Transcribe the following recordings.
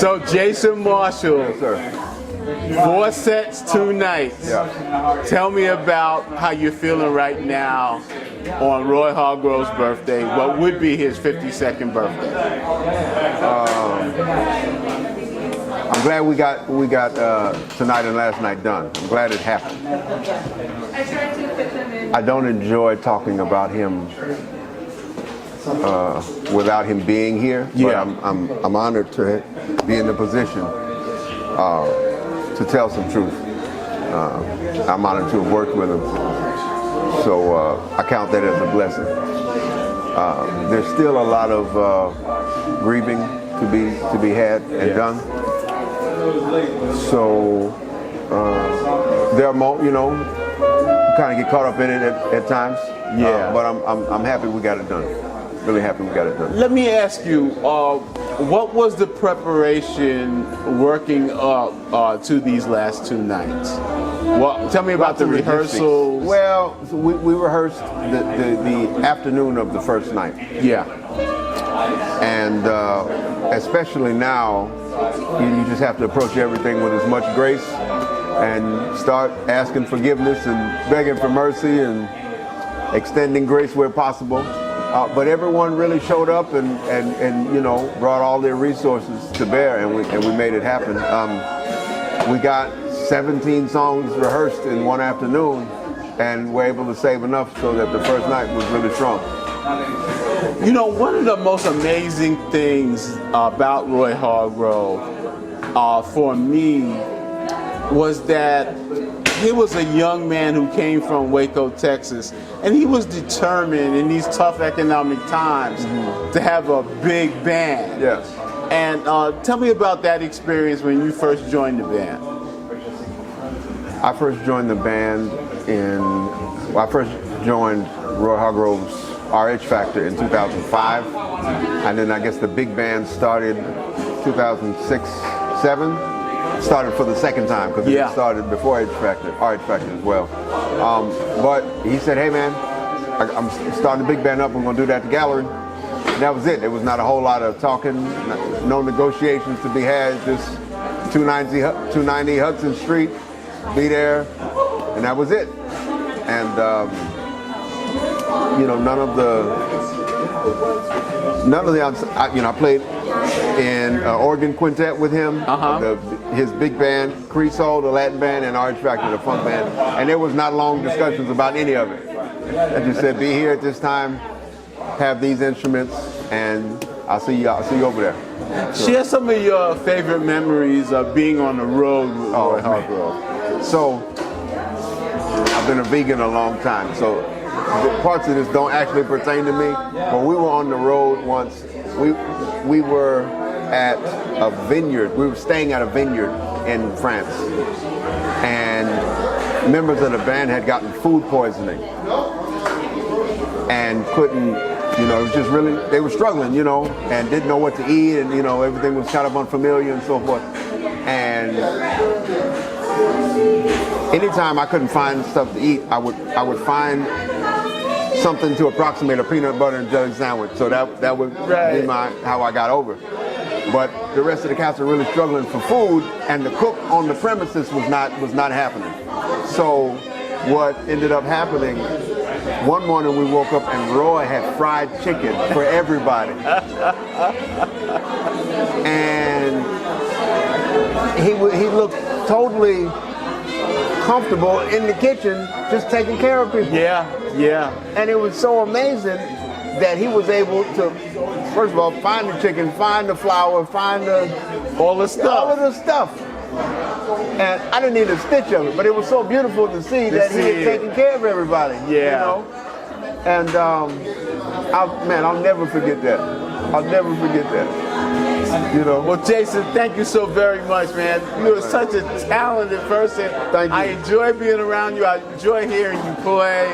So Jason Marshall, Yes, sir. 4 sets, 2 nights. Yeah. Tell me about how you're feeling right now on Roy Hargrove's birthday. What would be his 52nd birthday? I'm glad we got tonight and last night done. I'm glad it happened. I don't enjoy talking about him without him being here. Yeah. But I'm honored to be in the position to tell some truth. I'm honored to have worked with him. So I count that as a blessing. There's still a lot of grieving to be had and done. So there are moments, you kind of get caught up in it at times. Yeah. But I'm happy we got it done. Really happy we got it done. Let me ask you, what was the preparation working up to these last 2 nights? Well, tell me about the rehearsals. Well, we rehearsed the afternoon of the first night. Yeah. And especially now, you just have to approach everything with as much grace and start asking forgiveness and begging for mercy and extending grace where possible. But everyone really showed up and brought all their resources to bear, and we made it happen. We got 17 songs rehearsed in one afternoon, and we're able to save enough so that the first night was really strong. One of the most amazing things about Roy Hargrove for me was that he was a young man who came from Waco, Texas, and he was determined in these tough economic times to have a big band. Yes. And tell me about that experience when you first joined the band. I first joined the band I first joined Roy Hargrove's RH Factor in 2005, and then I guess the big band started 2006, 7. Started for the second time because it started before RH Factor as well. But he said, "Hey man, I'm starting the big band up. We're gonna do that at the gallery." And that was it. There was not a whole lot of talking, no negotiations to be had. Just 290 Hudson Street, be there, and that was it. And none of the I played in organ quintet with him, his big band, Creso, the Latin band, and RH Factor, the funk band, and there was not long discussions about any of it. I just said, be here at this time, have these instruments, and I'll see you over there. So, share some of your favorite memories of being on the road with Roy Hargrove. So, I've been a vegan a long time, so parts of this don't actually pertain to me, but we were on the road once. We were at a vineyard. We were staying at a vineyard in France, and members of the band had gotten food poisoning and couldn't, it was just really, they were struggling, and didn't know what to eat, and everything was kind of unfamiliar and so forth. And anytime I couldn't find stuff to eat, I would find something to approximate a peanut butter and jelly sandwich. So that would be how I got over. But the rest of the cast were really struggling for food, and the cook on the premises was not happening. So what ended up happening, one morning we woke up and Roy had fried chicken for everybody. And he looked totally comfortable in the kitchen, just taking care of people. Yeah. And it was so amazing that he was able to, first of all, find the chicken, find the flour, find all of the stuff. And I didn't need a stitch of it, but it was so beautiful to see that he had taken care of everybody. Yeah. And I'll never forget that. I'll never forget that. You know. Well, Jason, thank you so very much, man. You are such a talented person. Thank you. I enjoy being around you. I enjoy hearing you play.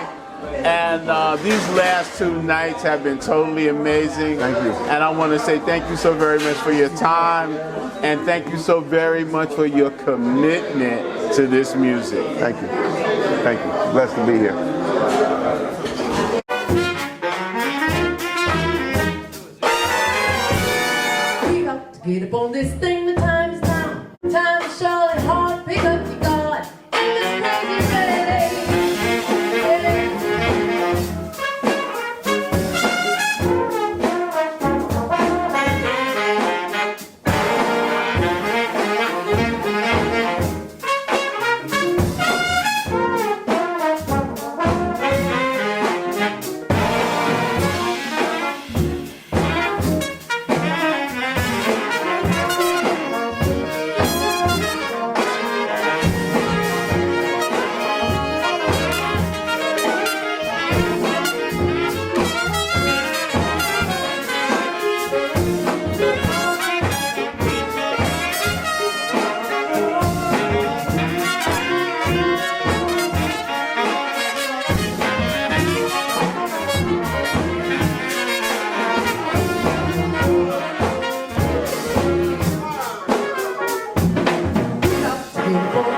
And these last 2 nights have been totally amazing. Thank you. And I want to say thank you so very much for your time. And thank you so very much for your commitment to this music. Thank you. Thank you. Blessed to be here. Get up on this thing, the time is now. Time is short and hard, pick up your guard. In this crazy day. Beautiful.